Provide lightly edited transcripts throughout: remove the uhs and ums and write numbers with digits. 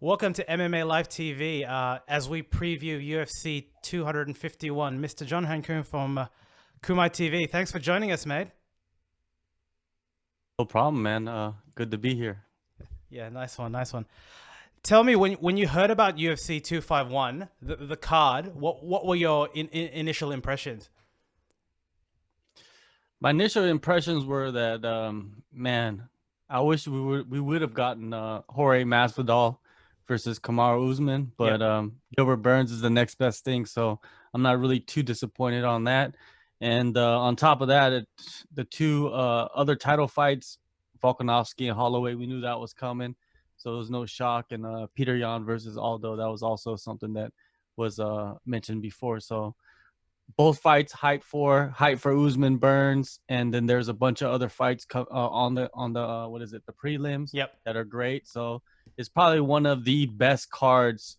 Welcome to MMA Live TV as we preview UFC 251. Mr. John Hankun from Kumai TV. Thanks for joining us, mate. No problem, man. Good to be here. Yeah, nice one, nice one. Tell me, when you heard about UFC 251, the card, what were your initial impressions? My initial impressions were that, man, I wish we would have gotten Jorge Masvidal versus Kamaru Usman, Yep. but Gilbert Burns is the next best thing, so I'm not really too disappointed on that. And on top of that, the two other title fights, Volkanovski and Holloway, we knew that was coming, so it was no shock. And Peter Yan versus Aldo, that was also something that was mentioned before. So both fights hype for Usman Burns, and then there's a bunch of other fights on the what is it, the prelims, Yep. that are great. So it's probably one of the best cards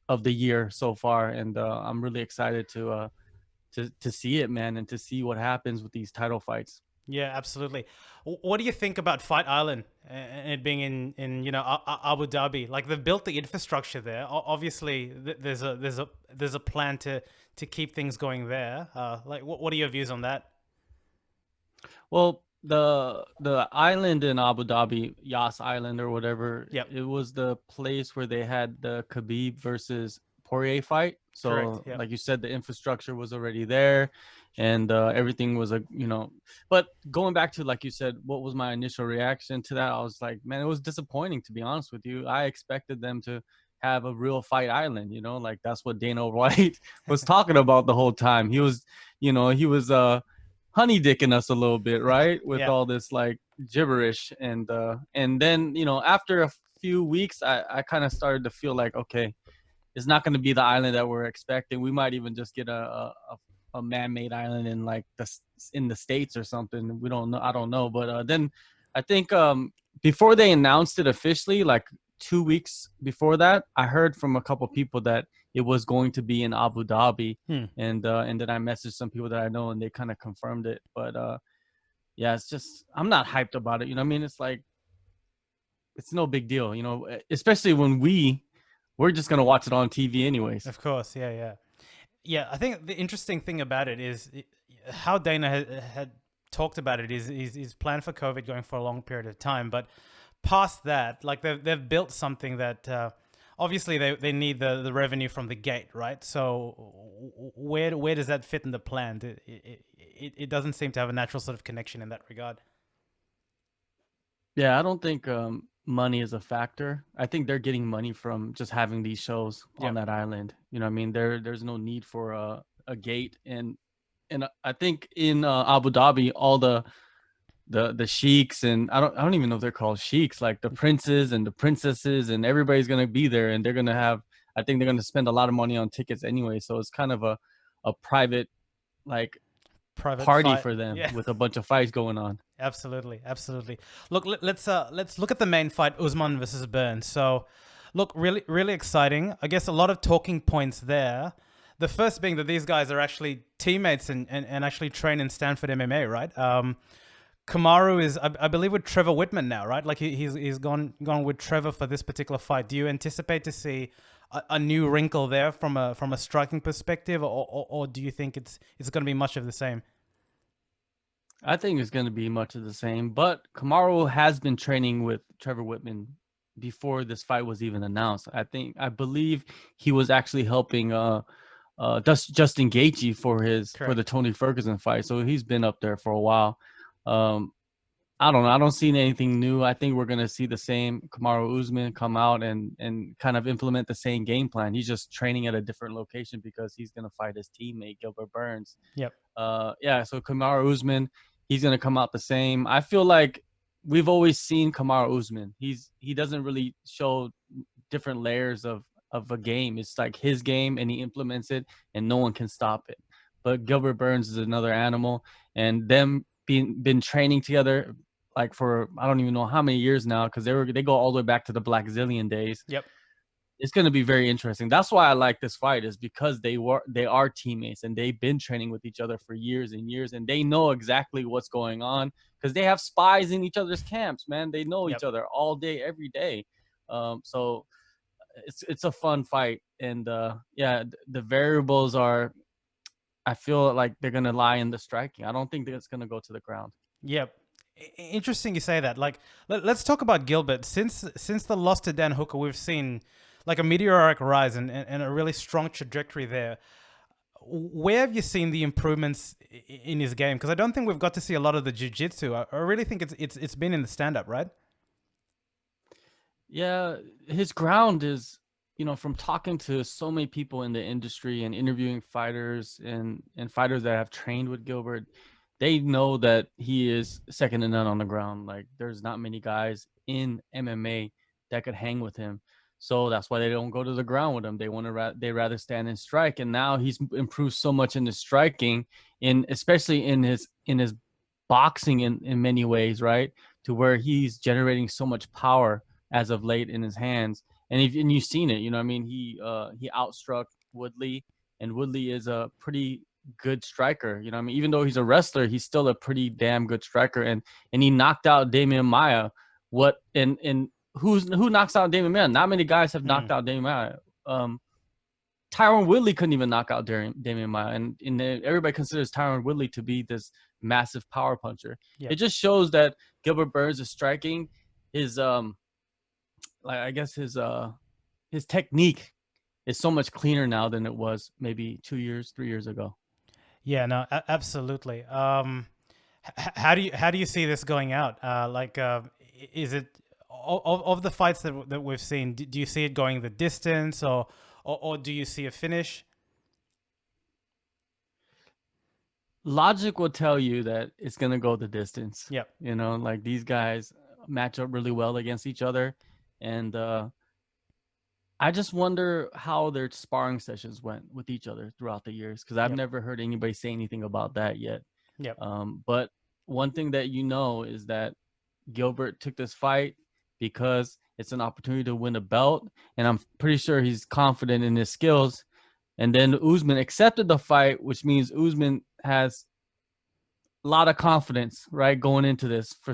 of the year so far, and I'm really excited to see it, man, and to see what happens with these title fights. Yeah, absolutely. What do you think about Fight Island and it being in Abu Dhabi? Like they've built the infrastructure there. Obviously, there's a plan to keep things going there. Like what are your views on that? Well, the island in Abu Dhabi, Yas Island or whatever, Yep. it was the place where they had the Khabib versus Poirier fight. Correct. So, Yep. like you said, the infrastructure was already there, and everything was a. But going back to, like you said, what was my initial reaction to that? I was like, man, it was disappointing, to be honest with you. I expected them to have a real fight island. Like that's what Dana White was talking about the whole time. He was honey dicking us a little bit, right? With Yeah. all this like gibberish, and then after a few weeks, I kind of started to feel like, okay, it's not going to be the island that we're expecting. We might even just get a man-made island in like in the States or something. We don't know. I don't know. But then I think before they announced it officially, like 2 weeks before that, I heard from a couple people that it was going to be in Abu Dhabi, Hmm. and then I messaged some people that I know, and they kind of confirmed it. But yeah, it's just I'm not hyped about it. You know what I mean? It's like it's no big deal. Especially when we're just gonna watch it on TV anyways. Of course. Yeah. Yeah. Yeah. I think the interesting thing about it is how Dana had talked about it is planned for COVID going for a long period of time, but past that, like they've built something that obviously they need the revenue from the gate, right? So where does that fit in the plan? It doesn't seem to have a natural sort of connection in that regard. Yeah, I don't think money is a factor. I think they're getting money from just having these shows on Yep. that island. You know what I mean? There's no need for a gate, and I think in Abu Dhabi, all the sheiks, and I don't even know if they're called sheiks, like the princes and the princesses, and everybody's gonna be there, and they're gonna have. I think they're gonna spend a lot of money on tickets anyway, so it's kind of a private, like, Private party fight. for them Yeah. with a bunch of fights going on. Absolutely, absolutely. Look, let's look at the main fight, Usman versus Burns. So, look, really, really exciting. I guess a lot of talking points there. The first being that these guys are actually teammates and actually train in Stanford MMA, right? Kamaru is, I believe, with Trevor Whitman now, right? Like he's gone with Trevor for this particular fight. Do you anticipate to see a new wrinkle there from a striking perspective, or do you think it's going to be much of the same? I think it's going to be much of the same, but Kamaru has been training with Trevor Whitman before this fight was even announced. I believe he was actually helping Justin Gaethje for the Correct. Tony Ferguson fight, so he's been up there for a while. Um, I don't know. I don't see anything new. I think we're going to see the same Kamaru Usman come out and kind of implement the same game plan. He's just training at a different location because he's going to fight his teammate Gilbert Burns. Yep. Yeah, so Kamaru Usman, he's gonna come out the same. I feel like we've always seen Kamaru Usman. He doesn't really show different layers of a game. It's like his game, and he implements it, and no one can stop it. But Gilbert Burns is another animal, and them being been training together like for I don't even know how many years now, because they go all the way back to the Black Zillion days. Yep. It's going to be very interesting. That's why I like this fight, is because they are teammates, and they've been training with each other for years and years, and they know exactly what's going on because they have spies in each other's camps, man. They know each Yep. other all day, every day. So it's a fun fight, and yeah, the variables are. I feel like they're gonna lie in the striking. I don't think that it's gonna go to the ground. Yep. Interesting you say that. Like, let's talk about Gilbert. Since the loss to Dan Hooker, we've seen like a meteoric rise and a really strong trajectory there. Where have you seen the improvements in his game? Because I don't think we've got to see a lot of the jiu-jitsu. I really think it's been in the stand-up, right? Yeah, his ground is, from talking to so many people in the industry and interviewing fighters and fighters that have trained with Gilbert, they know that he is second to none on the ground. Like there's not many guys in MMA that could hang with him. So that's why they don't go to the ground with him. They want to they rather stand and strike. And now he's improved so much in the striking, in especially in his boxing in many ways, right? To where he's generating so much power as of late in his hands. And you've seen it, I mean, he outstruck Woodley, and Woodley is a pretty good striker. I mean, even though he's a wrestler, he's still a pretty damn good striker. And he knocked out Damian Maya. What and who knocks out Damian Maya? Not many guys have knocked out Damian Maya. Tyron Woodley couldn't even knock out Damian Maya, and everybody considers Tyron Woodley to be this massive power puncher. Yeah. It just shows that Gilbert Burns is striking. His like I guess his technique is so much cleaner now than it was maybe 2 years, 3 years ago. Yeah, no, absolutely. How do you see this going out? Is it of the fights that we've seen? Do you see it going the distance, or do you see a finish? Logic will tell you that it's gonna go the distance. Yep. Like these guys match up really well against each other, and I just wonder how their sparring sessions went with each other throughout the years, because I've never heard anybody say anything about that yet. Yep. But one thing that is that Gilbert took this fight because it's an opportunity to win a belt, and I'm pretty sure he's confident in his skills. And then Usman accepted the fight, which means Usman has a lot of confidence, right, going into this. For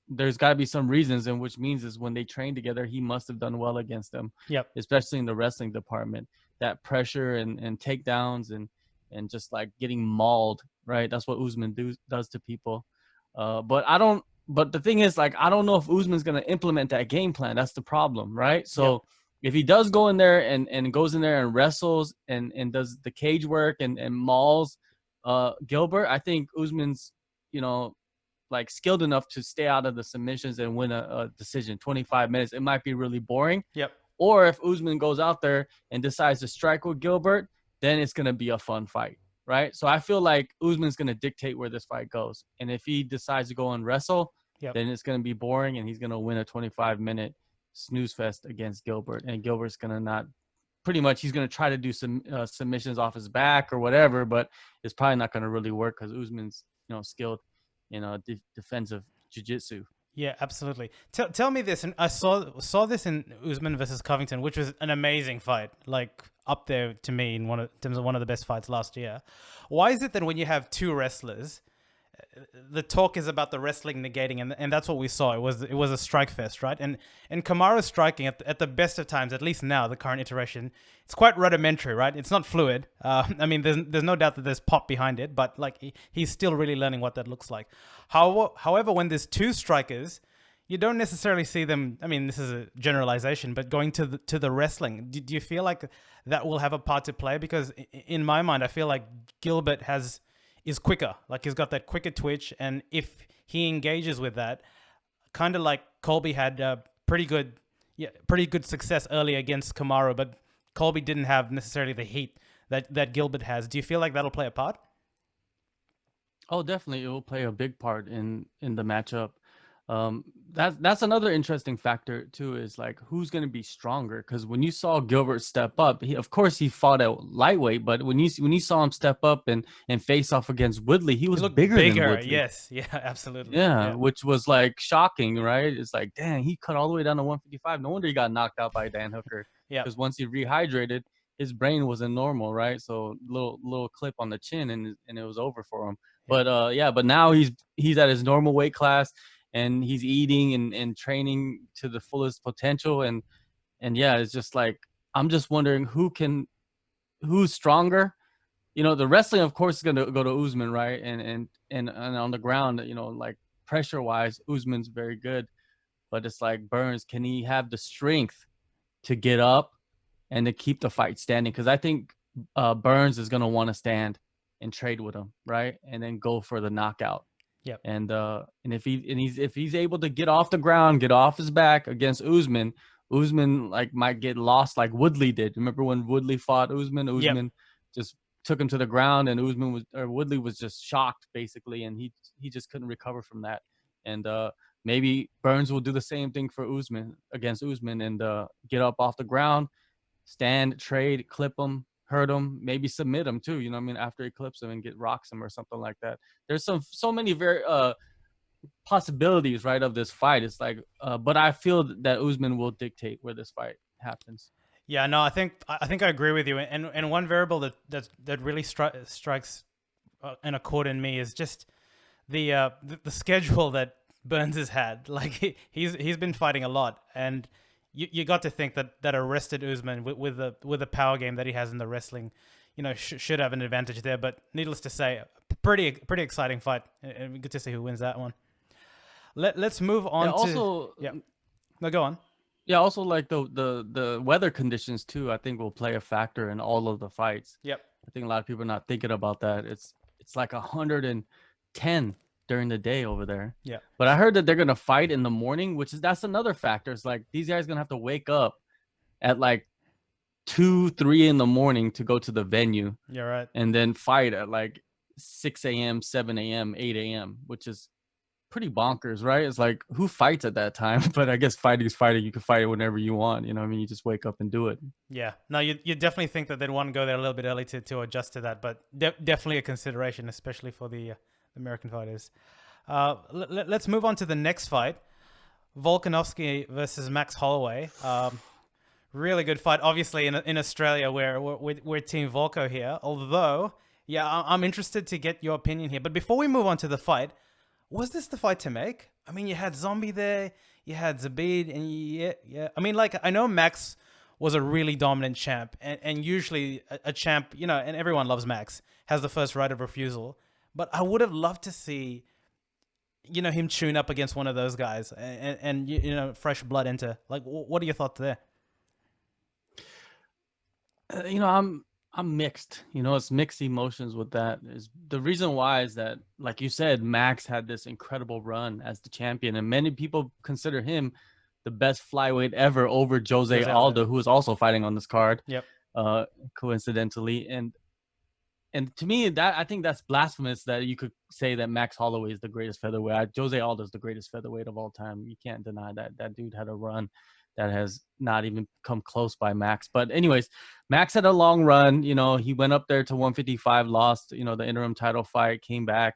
there's got to be some reasons, and which means is when they trained together, he must have done well against them. Yep. Especially in the wrestling department, that pressure and takedowns and just like getting mauled, right? That's what Usman does to people. But the thing is, like, I don't know if Usman's gonna implement that game plan. That's the problem, right? So if he does go in there and goes in there and wrestles and does the cage work and mauls Gilbert, I think Usman's, like skilled enough to stay out of the submissions and win a decision. 25 minutes, it might be really boring. Yep. Or if Usman goes out there and decides to strike with Gilbert, then it's gonna be a fun fight, right? So I feel like Usman's gonna dictate where this fight goes, and if he decides to go and wrestle, then it's gonna be boring, and he's gonna win a 25-minute snooze fest against Gilbert, and Gilbert's gonna not. Pretty much, he's going to try to do some submissions off his back or whatever, but it's probably not going to really work because Usman's, skilled in defensive jiu-jitsu. Yeah, absolutely. Tell me this, and I saw this in Usman versus Covington, which was an amazing fight, like up there to me in terms of one of the best fights last year. Why is it that when you have two wrestlers, the talk is about the wrestling negating, and that's what we saw. It was a strike fest, right? And Kamaru's striking at the best of times, at least now, the current iteration, it's quite rudimentary, right? It's not fluid. I mean, there's no doubt that there's pop behind it, but like he's still really learning what that looks like. However, when there's two strikers, you don't necessarily see them. I mean, this is a generalization, but going to the wrestling, do you feel like that will have a part to play? Because in my mind, I feel like Gilbert is quicker. Like he's got that quicker twitch, and if he engages with that, kind of like Colby had pretty good success early against Kamaru, but Colby didn't have necessarily the heat that Gilbert has. Do you feel like that'll play a part? Oh, definitely, it will play a big part in the matchup. That's another interesting factor too, is like who's going to be stronger, because when you saw Gilbert step up, of course he fought at lightweight, but when you saw him step up and face off against Woodley, he was bigger than Woodley. Yes, yeah, absolutely. Yeah, which was like shocking, right? It's like, dang, he cut all the way down to 155. No wonder he got knocked out by Dan Hooker. Yeah, because once he rehydrated, his brain wasn't normal, right? So little clip on the chin, and it was over for him. Yeah. But now he's at his normal weight class, and he's eating and training to the fullest potential. And And yeah, it's just like I'm just wondering who's stronger. The wrestling, of course, is gonna go to Usman, right? And on the ground, like pressure wise, Usman's very good. But it's like Burns, can he have the strength to get up and to keep the fight standing? Because I think Burns is gonna want to stand and trade with him, right? And then go for the knockout. Yep. And if he's able to get off the ground, get off his back against Usman, Usman like might get lost like Woodley did. Remember when Woodley fought Usman? Yep. Usman just took him to the ground, and Woodley was just shocked basically, and he just couldn't recover from that. And maybe Burns will do the same thing for Usman against Usman, and get up off the ground, stand, trade, clip him, hurt him, maybe submit him too. You know what I mean? After he clips him and rocks him or something like that. There's so many very possibilities, right, of this fight. It's like, but I feel that Usman will dictate where this fight happens. Yeah, no, I think I agree with you. And one variable that really strikes in a chord in me is just the schedule that Burns has had. Like he's been fighting a lot, and you got to think that a rested Usman with the power game that he has in the wrestling, should have an advantage there. But needless to say, pretty exciting fight, and good to see who wins that one. Let's move on also, yeah. No, go on. Yeah, also like the weather conditions too, I think will play a factor in all of the fights. Yep. I think a lot of people are not thinking about that. It's like 110 during the day over there. Yeah. But I heard that they're gonna fight in the morning, that's another factor. It's like these guys gonna have to wake up at like 2-3 in the morning to go to the venue. Yeah, right. And then fight at like 6 a.m., 7 a.m., 8 a.m., which is pretty bonkers, right? It's like, who fights at that time? But I guess fighting is fighting. You can fight it whenever you want. I mean, you just wake up and do it. Yeah. No, you definitely think that they'd want to go there a little bit early to adjust to that, but definitely a consideration, especially for the American fighters. Let's move on to the next fight. Volkanovski versus Max Holloway. Really good fight. Obviously, in Australia, we're Team Volko here. Although, yeah, I'm interested to get your opinion here. But before we move on to the fight, was this the fight to make? I mean, you had Zombie there, you had Zabid, and yeah. I mean, like, I know Max was a really dominant champ, and usually a champ, and everyone loves Max, has the first right of refusal. But I would have loved to see, him tune up against one of those guys and fresh blood enter. Like, what are your thoughts there? I'm mixed. It's mixed emotions with that. Is the reason why is that, like you said, Max had this incredible run as the champion, and many people consider him the best flyweight ever over Jose Aldo, who is also fighting on this card. Yep. Coincidentally, and to me, that I think that's blasphemous that you could say that Max Holloway is the greatest featherweight. Jose Aldo is the greatest featherweight of all time. You can't deny that. That dude had a run that has not even come close by Max. But anyways, Max had a long run. He went up there to 155, lost, the interim title fight, came back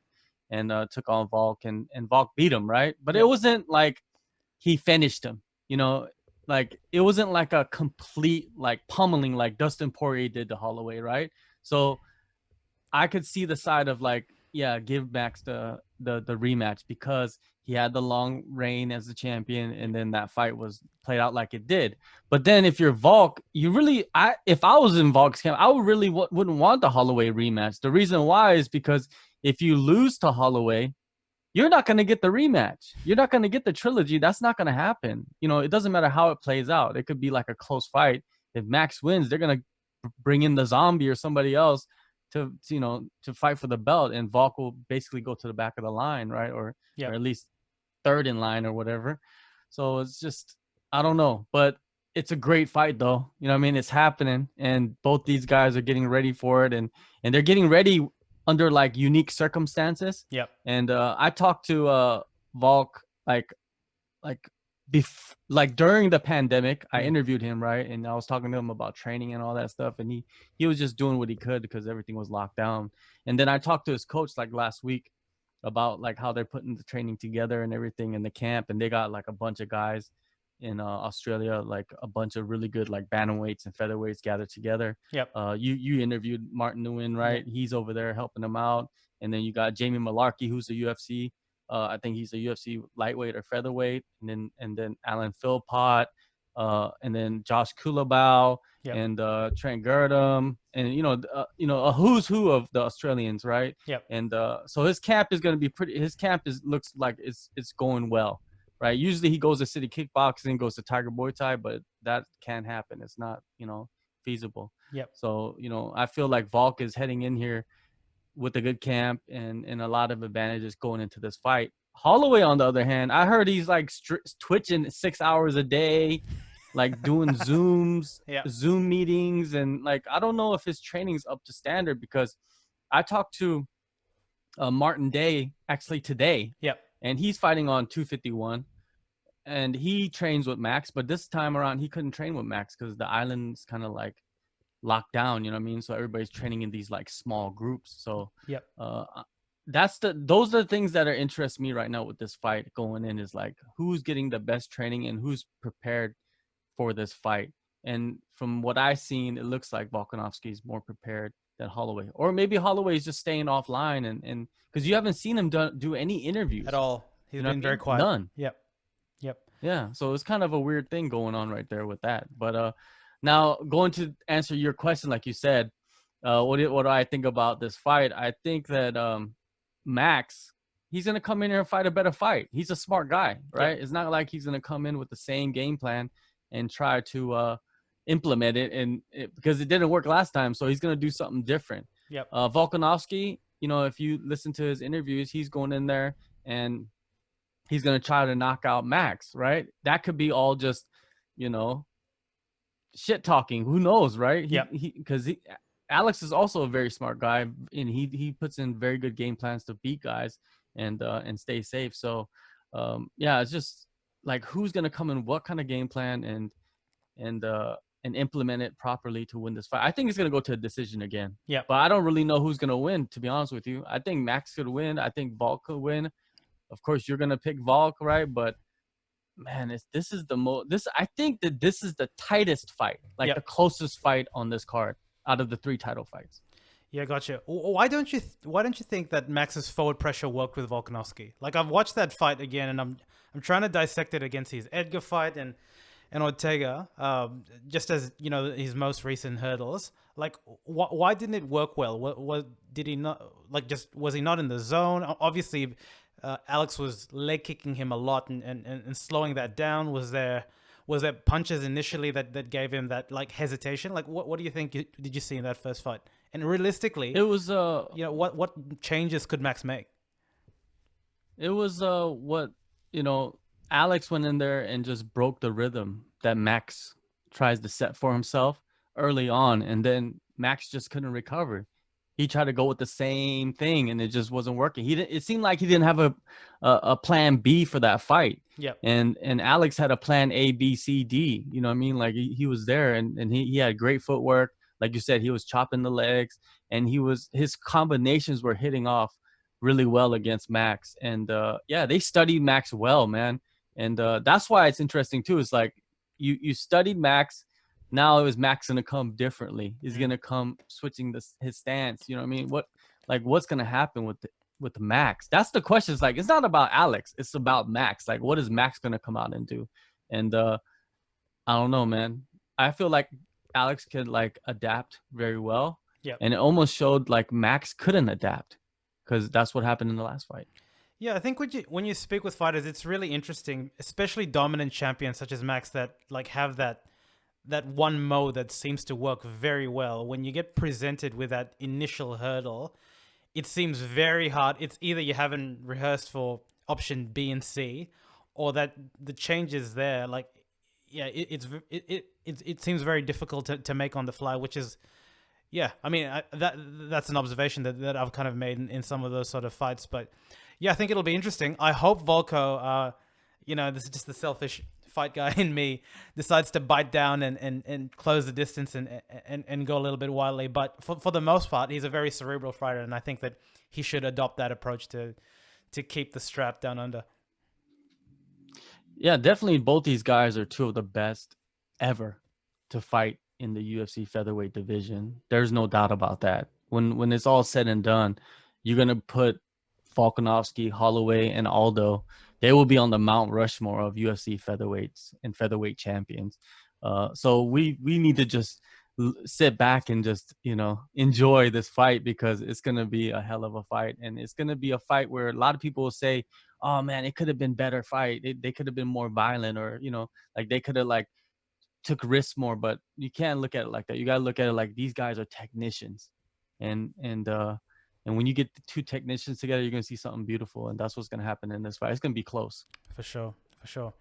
and took on Volk, and Volk beat him, right? But It wasn't like he finished him, like it wasn't like a complete like pummeling like Dustin Poirier did to Holloway, right? So I could see the side of like, yeah, give Max the rematch because he had the long reign as the champion, and then that fight was played out like it did. But then if you're Volk, if I was in Volk's camp, I would really wouldn't want the Holloway rematch. The reason why is because if you lose to Holloway, you're not going to get the rematch. You're not going to get the trilogy. That's not going to happen. It doesn't matter how it plays out. It could be like a close fight. If Max wins, they're going to bring in the Zombie or somebody else to fight for the belt, and Volk will basically go to the back of the line, right? Or at least third in line or whatever. So it's just, I don't know, but it's a great fight though. You know what I mean? It's happening, and both these guys are getting ready for it, and they're getting ready under like unique circumstances. Yep. And I talked to Volk like during the pandemic. I interviewed him, right? And I was talking to him about training and all that stuff, and he was just doing what he could because everything was locked down. And then I talked to his coach like last week about like how they're putting the training together and everything in the camp, and they got like a bunch of guys in Australia, like a bunch of really good like bantamweights and featherweights gathered together. Yep. You interviewed Martin Nguyen, right? Yep. He's over there helping them out. And then you got Jamie Malarkey, who's a UFC. I think he's a UFC lightweight or featherweight. And then Alan Philpott, and then Josh Kulabau Yep. and Trent Girdham, and a who's who of the Australians, right? Yep. And so his camp is going to be pretty. His camp looks like it's going well, right? Usually he goes to City Kickboxing, goes to Tiger Muay Thai, but that can't happen. It's not feasible. Yep. So I feel like Volk is heading in here with a good camp and a lot of advantages going into this fight. Holloway, on the other hand, I heard he's like twitching 6 hours a day, like doing Yeah. Zoom meetings, and like I don't know if his training's up to standard, because I talked to Martin Day actually today, Yep. and he's fighting on 251, and he trains with Max, but this time around he couldn't train with Max because the island's kind of like locked down, you know what I mean? So everybody's training in these like small groups. So Yep. those are the things that are interest me right now with this fight going in, is like who's getting the best training and who's prepared for this fight. And from what I've seen, it looks like Volkanovski is more prepared than Holloway, or maybe Holloway is just staying offline, and because you haven't seen him do any interviews At all. He's been very quiet. None. Yep. Yep. Yeah, so it's kind of a weird thing going on right there with that. But now going to answer your question, like you said, what do I think about this fight? I think that Max, he's gonna come in here and fight a better fight. He's a smart guy, right? Yep. It's not like he's gonna come in with the same game plan and try to implement it, because it didn't work last time, so he's gonna do something different. Yep. Volkanovski, if you listen to his interviews, he's going in there and he's going to try to knock out Max, right? That could be all just, shit talking. Who knows, right? Yeah. Because Alex is also a very smart guy, and he puts in very good game plans to beat guys and stay safe. So, it's just like who's going to come in, what kind of game plan, and implement it properly to win this fight. I think it's going to go to a decision again. Yeah. But I don't really know who's going to win, to be honest with you. I think Max could win. I think Volk could win. Of course, you're going to pick Volk, right? But, man, I think that this is the tightest fight, like the closest fight on this card out of the 3 title fights. Yeah, gotcha. Why don't you think that Max's forward pressure worked with Volkanovski? Like, I've watched that fight again, and I'm trying to dissect it against his Edgar fight and Ortega, just as his most recent hurdles. Like, why didn't it work well? What did he not like? Just was he not in the zone? Obviously, Alex was leg kicking him a lot and slowing that down. Was there punches initially that gave him that like hesitation? Like, what do you think did you see in that first fight? And realistically, it was what changes could Max make? It was Alex went in there and just broke the rhythm that Max tries to set for himself early on, and then Max just couldn't recover. He tried to go with the same thing, and it just wasn't working. It seemed like he didn't have a plan B for that fight. Yeah. And Alex had a plan A, B, C, D. You know what I mean? Like he was there, and he had great footwork. Like you said, he was chopping the legs, and his combinations were hitting off really well against Max. And they studied Max well, man. And that's why it's interesting too. It's like you studied Max. Now is Max gonna come differently? He's gonna come switching his stance. You know what I mean? What's gonna happen with Max? That's the question. It's like it's not about Alex. It's about Max. Like what is Max gonna come out and do? And I don't know, man. I feel like Alex could like adapt very well. Yeah. And it almost showed like Max couldn't adapt, because that's what happened in the last fight. Yeah, I think when you speak with fighters, it's really interesting, especially dominant champions such as Max that like have that one mode that seems to work very well. When you get presented with that initial hurdle, it seems very hard. It's either you haven't rehearsed for option B and C, or that the changes there, like, yeah, it seems very difficult to make on the fly, which is, yeah, I mean, that's an observation that I've kind of made in some of those sort of fights. But yeah, I think it'll be interesting. I hope Volko, this is just the selfish fight guy in me, decides to bite down and close the distance and go a little bit wildly. But for the most part, he's a very cerebral fighter, and I think that he should adopt that approach to keep the strap down under. Yeah, definitely both these guys are two of the best ever to fight in the UFC featherweight division. There's no doubt about that. When it's all said and done, you're going to put Volkanovski, Holloway, and Aldo they will be on the Mount Rushmore of UFC featherweights and featherweight champions. So we need to just sit back and just, you know, enjoy this fight, because it's going to be a hell of a fight. And it's going to be a fight where a lot of people will say, oh man, it could have been better fight. They could have been more violent, or, you know, like they could have like took risks more. But you can't look at it like that. You got to look at it like these guys are technicians. And when you get the two technicians together, you're going to see something beautiful. And that's what's going to happen in this fight. It's going to be close. For sure. For sure.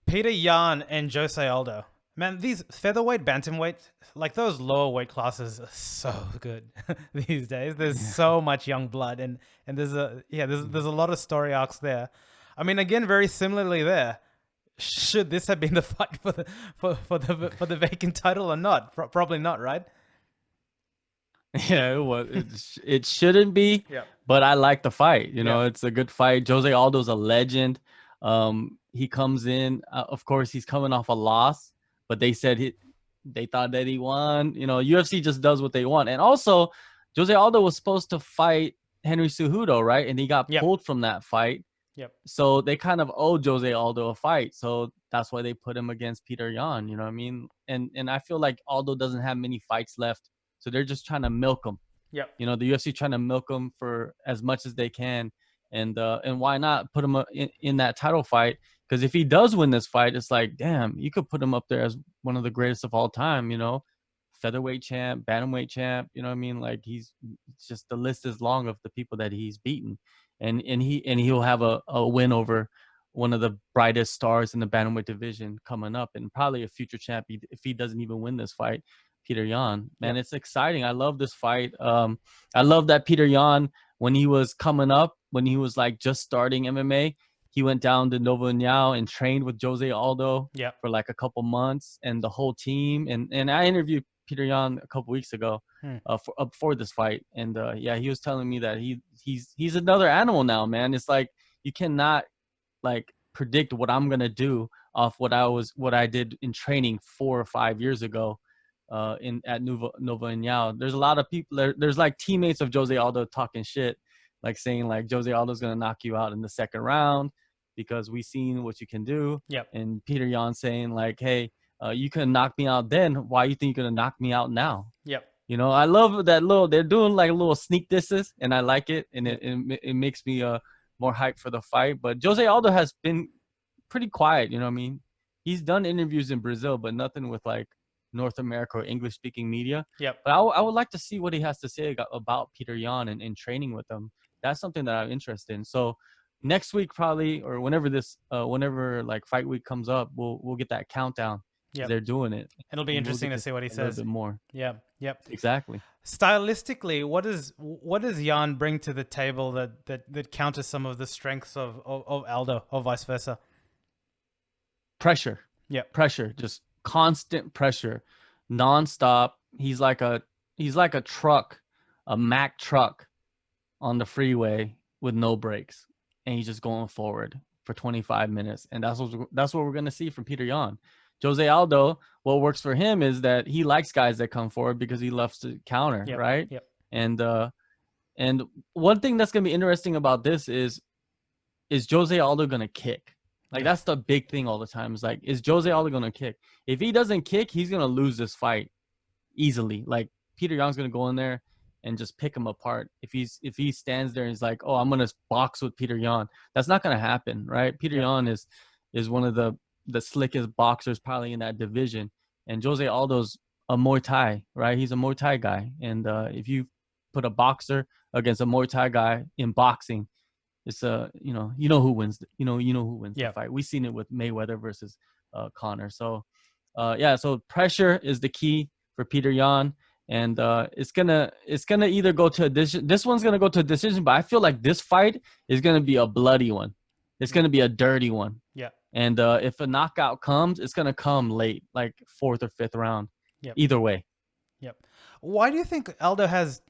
Peter Yan and Jose Aldo. Man, these featherweight, bantamweight, like those lower weight classes are so good these days. There's so much young blood, and there's a lot of story arcs there. I mean, again, very similarly there. Should this have been the fight for the vacant title or not? Probably not, right? Yeah, it was. It shouldn't be. Yeah. But I like the fight. You know, Yeah. it's a good fight. Jose Aldo's a legend. He comes in. Of course, he's coming off a loss, but they said they thought that he won. You know, UFC just does what they want. And also, Jose Aldo was supposed to fight Henry Cejudo, right? And he got Yep. pulled from that fight. Yep. So they kind of owe Jose Aldo a fight. So that's why they put him against Peter Yan. You know what I mean? And I feel like Aldo doesn't have many fights left. So they're just trying to milk him. Yep. You know, the UFC trying to milk him for as much as they can. And why not put him in that title fight? Because if he does win this fight, it's like, damn, you could put him up there as one of the greatest of all time, you know, featherweight champ, bantamweight champ, you know what I mean? Like it's just, the list is long of the people that he's beaten. And he'll have a win over one of the brightest stars in the bantamweight division coming up, and probably a future champ if he doesn't even win this fight, Peter Yan. Man, It's exciting. I love this fight. I love that Peter Yan, when he was coming up, when he was like just starting MMA, he went down to Nova União and trained with Jose Aldo for like a couple months, and the whole team. And I interviewed Peter Yan a couple weeks ago for this fight, and he was telling me that he's another animal now, man. It's like you cannot like predict what I'm gonna do off what I did in training 4 or 5 years ago at Nova União. There's a lot of people there's like teammates of Jose Aldo talking shit, like saying like Jose Aldo's gonna knock you out in the second round because we seen what you can do. And Peter Yan saying like, hey, you can knock me out then. Why you think you're gonna knock me out now? You know, I love that they're doing like little sneak disses, and I like it, and it makes me more hyped for the fight. But Jose Aldo has been pretty quiet, you know what I mean? He's done interviews in Brazil, but nothing with like North America or English speaking media. But I would like to see what he has to say about Peter Yan and training with him. That's something that I'm interested in. So next week probably, or whenever like fight week comes up, we'll get that countdown. They're doing it. It'll be interesting to see what he says. A little bit more. Exactly. Stylistically, what does Yan bring to the table that counters some of the strengths of Aldo, or vice versa? Pressure. Pressure. Just constant pressure, nonstop. He's like a truck, a Mack truck on the freeway with no brakes, and he's just going forward for 25 minutes. And that's what we're gonna see from Peter Yan. Jose Aldo, what works for him is that he likes guys that come forward because he loves to counter, right? And one thing that's gonna be interesting about this is Jose Aldo gonna kick? Like that's the big thing all the time. Is like, is Jose Aldo gonna kick? If he doesn't kick, he's gonna lose this fight easily. Like Peter Yan's gonna go in there and just pick him apart. If he stands there and he's like, oh, I'm gonna box with Peter Yan, that's not gonna happen, right? Peter Yan is one of the slickest boxers probably in that division, and Jose Aldo's a Muay Thai, right? He's a Muay Thai guy, and if you put a boxer against a Muay Thai guy in boxing, it's you know who wins. You know who wins the fight. We've seen it with Mayweather versus Conor. So so pressure is the key for Peter Yan, and it's gonna either go to a decision. This one's gonna go to a decision, but I feel like this fight is gonna be a bloody one. It's gonna be a dirty one. And if a knockout comes, it's gonna come late, like 4th or 5th round. Either way. Why do you think Aldo has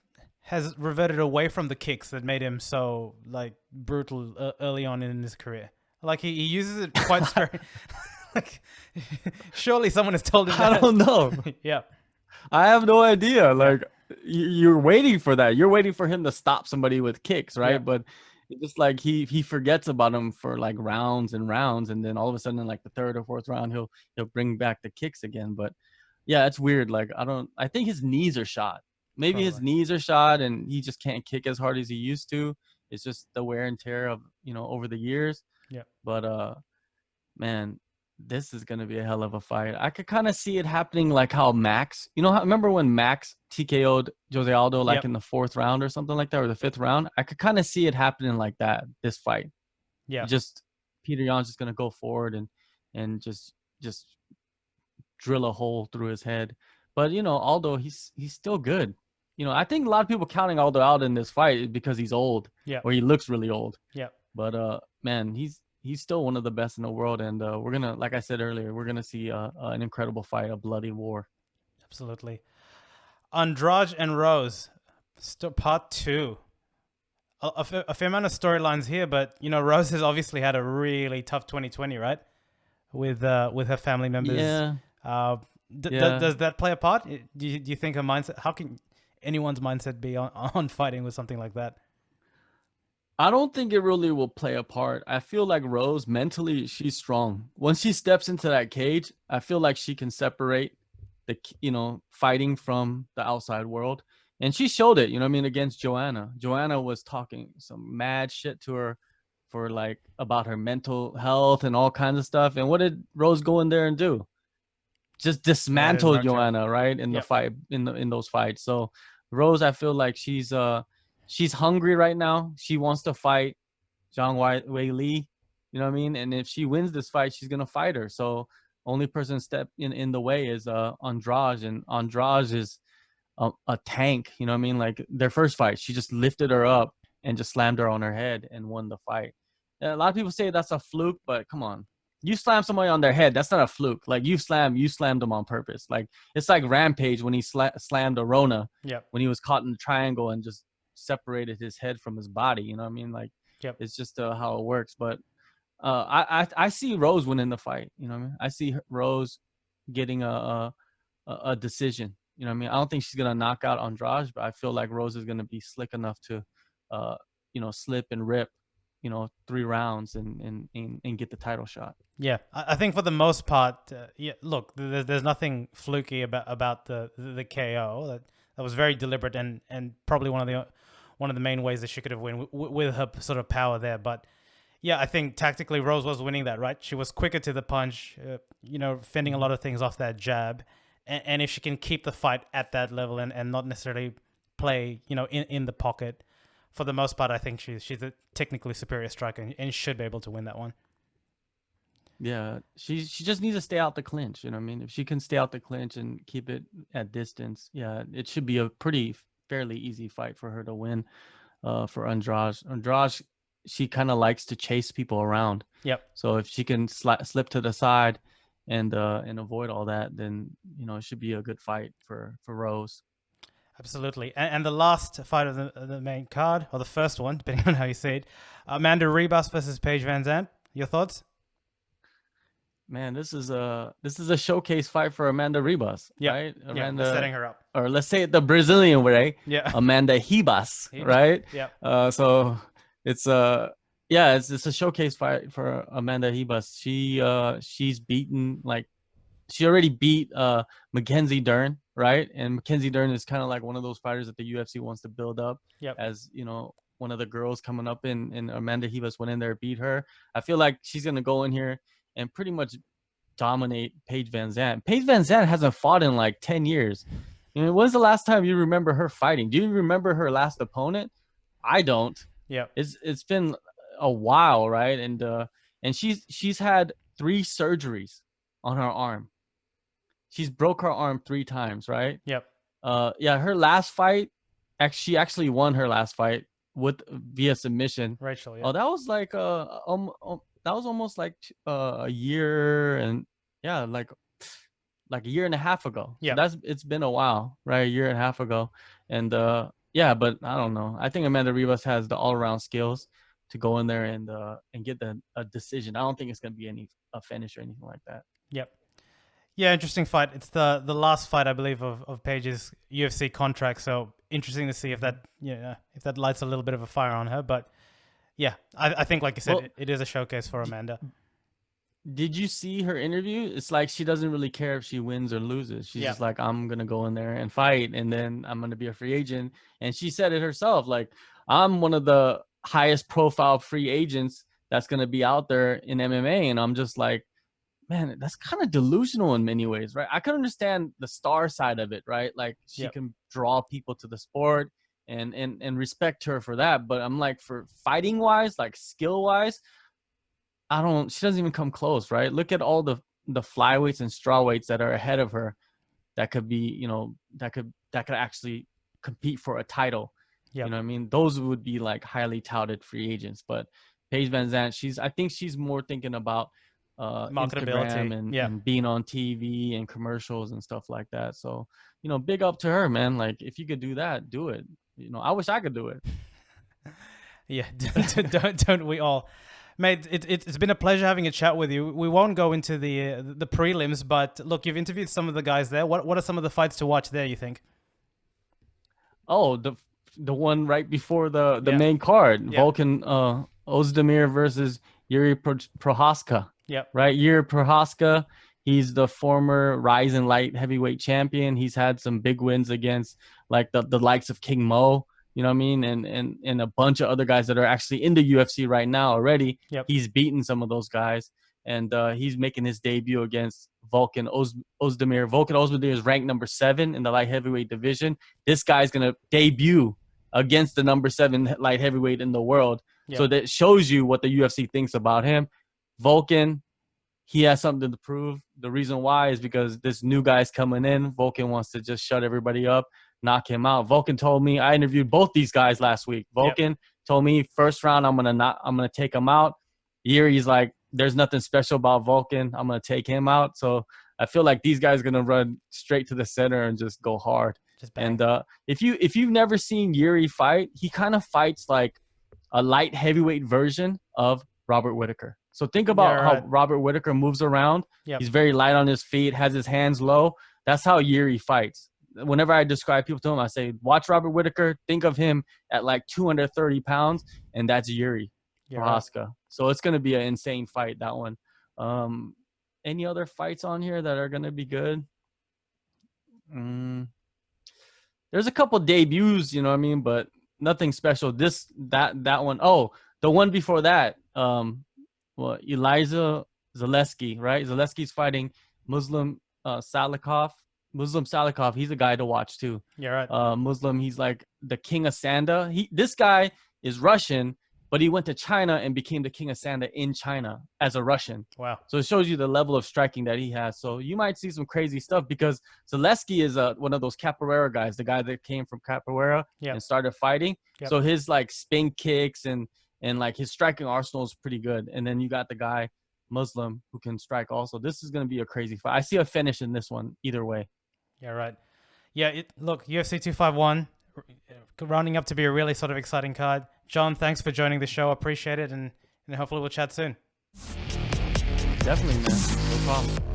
reverted away from the kicks that made him so like brutal early on in his career? Like he uses it quite sparingly. Like surely someone has told him that. I don't know. I have no idea. Like you're waiting for that. You're waiting for him to stop somebody with kicks, right? But It's just like he forgets about him for like rounds and rounds, and then all of a sudden, in like the third or fourth round, he'll bring back the kicks again. But yeah, it's weird. Like I think his knees are shot. Maybe his Probably. knees are shot, and he just can't kick as hard as he used to. It's just the wear and tear of over the years. Yeah. But man, this is gonna be a hell of a fight. I could kind of see it happening like how Max, remember when Max TKO'd Jose Aldo like Yep. in the fourth round or something like that, or the fifth round? I could kind of see it happening like that, this fight. Yeah. Just Peter Yan's just gonna go forward and just drill a hole through his head. But Aldo, he's still good. I think a lot of people counting Aldo out in this fight because he's old, Yeah. or he looks really old. Yeah. But man, he's still one of the best in the world, and we're gonna, like I said earlier, we're gonna see an incredible fight, a bloody war. Absolutely. Andrade and Rose, part two. A fair amount of storylines here, but Rose has obviously had a really tough 2020, right? With her family members. Yeah, Uh, yeah. does that play a part? Do you think her mindset? How can anyone's mindset be on fighting with something like that? I don't think it really will play a part. I feel like Rose mentally, she's strong. Once she steps into that cage, I feel like she can separate the fighting from the outside world. And she showed it, against Joanna. Joanna was talking some mad shit to her for like about her mental health and all kinds of stuff. And what did Rose go in there and do? Just dismantle Joanna, right? In the Yep. fight, in those fights. So Rose, I feel like she's hungry right now. She wants to fight Zhang Weili. You know what I mean? And if she wins this fight, she's gonna fight her. So only person step in the way is Andrade, and Andrade is a tank. You know what I mean? Like their first fight, she just lifted her up and just slammed her on her head and won the fight. And a lot of people say that's a fluke, but come on. You slam somebody on their head, that's not a fluke. Like you slammed them on purpose. Like it's like Rampage when he slammed Arona Yep. when he was caught in the triangle and just separated his head from his body. You know what I mean? Like Yep. it's just how it works. But I see Rose winning the fight. You know what I mean? I see Rose getting a decision. You know what I mean? I don't think she's gonna knock out Andrade, but I feel like Rose is gonna be slick enough to, slip and rip, 3 rounds and get the title shot. Yeah, I think for the most part, yeah. Look, there's nothing fluky about the KO. That was very deliberate and probably one of the main ways that she could have won with her sort of power there. But yeah, I think tactically Rose was winning that, right? She was quicker to the punch, fending a lot of things off that jab, and if she can keep the fight at that level and not necessarily play, in the pocket, for the most part, I think she's a technically superior striker and should be able to win that one. Yeah, she just needs to stay out the clinch. You know what I mean? If she can stay out the clinch and keep it at distance, yeah, it should be a fairly easy fight for her to win. For Andrade, she kind of likes to chase people around. Yep. So if she can slip to the side and avoid all that, then it should be a good fight for Rose. Absolutely. And the last fight of the main card, or the first one, depending on how you see it, Amanda Ribas versus Paige Van Zandt. Your thoughts? Man, this is a showcase fight for Amanda Ribas, Yep. right? Yeah, Amanda, setting her up. or let's say it the Brazilian way, Yeah. Amanda Ribas, right? Yeah. So it's it's a showcase fight for Amanda Ribas. She's beaten, like, she already beat Mackenzie Dern, right? And Mackenzie Dern is kind of like one of those fighters that the UFC wants to build up. Yep. As one of the girls coming up, and Amanda Ribas went in there, beat her. I feel like she's gonna go in here and pretty much dominate Paige Van Zandt. Paige Van Zandt hasn't fought in like 10 years. When's the last time you remember her fighting? Do you remember her last opponent? I don't. Yeah. It's been a while, right? And she's had 3 surgeries on her arm. She's broke her arm 3 times, right? Yep. Yeah, her last fight, she actually won her last fight via submission. Rachel, yeah. Oh, that was like that was almost like a year, and yeah, like a year and a half ago. Yeah. So it's been a while, right? A year and a half ago. And yeah, but I don't know. I think Amanda Ribas has the all-around skills to go in there and get a decision. I don't think it's gonna be a finish or anything like that. Yep. Yeah, interesting fight. It's the last fight, I believe, of Paige's UFC contract. So interesting to see if that lights a little bit of a fire on her. But Yeah, I think like you said, Well, it is a showcase for Amanda. did you see her interview? It's like she doesn't really care if she wins or loses. She's Yeah, just like, I'm gonna go in there and fight, and then I'm gonna be a free agent. And she said it herself, like, I'm one of the highest profile free agents that's gonna be out there in MMA. And I'm just like, man, that's kind of delusional in many ways, right? I can understand the star side of it, right? Like she yeah, can draw people to the sport and respect her for that. But I'm like, for fighting wise, like skill wise, she doesn't even come close, right? Look at all the flyweights and strawweights that are ahead of her that could be, that could actually compete for a title. yeah. You know what I mean? Those would be like highly touted free agents. But Paige Van Zandt, I think she's more thinking about Marketability. Instagram and, Yeah. and being on TV and commercials and stuff like that. So, big up to her, man. Like if you could do that, do it. I wish I could do it. Yeah, don't we all, mate? It's been a pleasure having a chat with you. We won't go into the prelims, but look, you've interviewed some of the guys there. What are some of the fights to watch there, you think? Oh, the one right before the Yeah. main card, Yeah. Volkan Ozdemir versus Yuri Prohaska. Yep. Right, Yuri Prohaska. He's the former Rising light heavyweight champion. He's had some big wins against like the likes of King Mo. You know what I mean? And a bunch of other guys that are actually in the UFC right now already. Yep. He's beaten some of those guys, and he's making his debut against Volkan Ozdemir. Volkan Ozdemir is ranked number 7 in the light heavyweight division. This guy's gonna debut against the number 7 light heavyweight in the world. Yep. So that shows you what the UFC thinks about him. Volkan, he has something to prove. The reason why is because this new guy's coming in. Volkan wants to just shut everybody up, knock him out. Volkan told me, I interviewed both these guys last week. Volkan told me first round I'm gonna take him out. Yuri's like, there's nothing special about Volkan. I'm gonna take him out. So I feel like these guys are gonna run straight to the center and just go hard. Just bang. And if you've never seen Yuri fight, he kind of fights like a light heavyweight version of Robert Whittaker. So think about how Robert Whittaker moves around. Yep. He's very light on his feet, has his hands low. That's how Yuri fights. Whenever I describe people to him, I say, watch Robert Whittaker. Think of him at like 230 pounds, and that's Yuri Prohaska. Right. So it's going to be an insane fight, that one. Any other fights on here that are going to be good? There's a couple debuts, you know what I mean, but nothing special. That one. Oh, the one before that. Eliza Zaleski, right? Zaleski's fighting Muslim Salikov. Muslim Salikov, he's a guy to watch too. Yeah, right. Muslim, he's like the king of Sanda. This guy is Russian, but he went to China and became the king of Sanda in China as a Russian. Wow. So it shows you the level of striking that he has. So you might see some crazy stuff because Zaleski is one of those capoeira guys, the guy that came from capoeira and started fighting. Yep. So his like spin kicks and like his striking arsenal is pretty good. And then you got the guy Muslim who can strike also. This is going to be a crazy fight. I see a finish in this one either way. Yeah, right. Yeah, look, UFC 251 rounding up to be a really sort of exciting card. John, thanks for joining the show. Appreciate it, and hopefully we'll chat soon. Definitely, man. No problem.